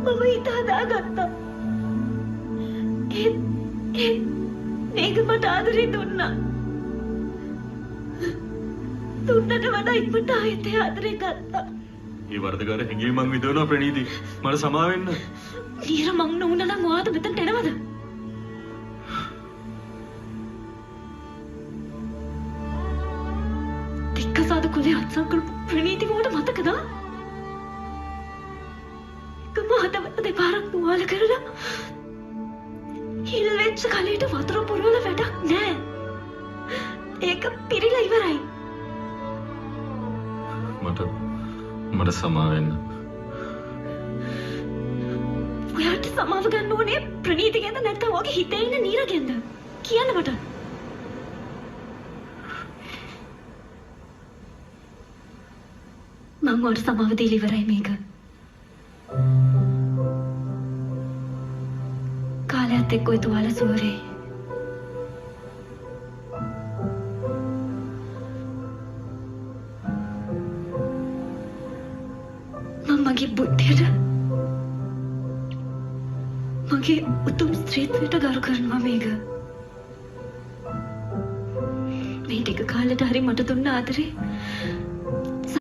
මම හිත හදාගත්තා. මේක මට ආදරේ දුන්නා. දුන්නට වඩා ඉක්මනට ආයෙත් ආදරේ ගත්තා. මේ වර්ධකාර හැංගීම මං විදවනවා ප්‍රණීති. මට සමා වෙන්න. නීර මං නෝන නම් ඔයාද මෙතනට එනවද? තික්කසාද කුලේ අත්සන් කරපු ප්‍රණීති මොකට මතකද? එකම හදවත දෙපාරක් තුවාල කරලා හිල් වෙච්ච කලයට වතුර පුරවල වැඩක් නෑ. ඒක පිරීලා ඉවරයි. මට සමා වෙන්න. ඔයාට සමාව ගන්න ඕනේ ප්‍රණීතිගෙන්ද නැත්නම් ඔයාගේ හිතේ ඉන්න නීරගෙන්ද? කියන්න මට. මම ඔයාට සමාව දීලා ඉවරයි මේක. කාලයත් එක්ක ඔය තුවාල සුවරේ. මගේ බුද්ධියට මගේ උතුම් ස්ත්‍රීත්වයට ගරු කරනවා මේක. මේ ටික කාලෙට හරි මට දුන්න ආදරේ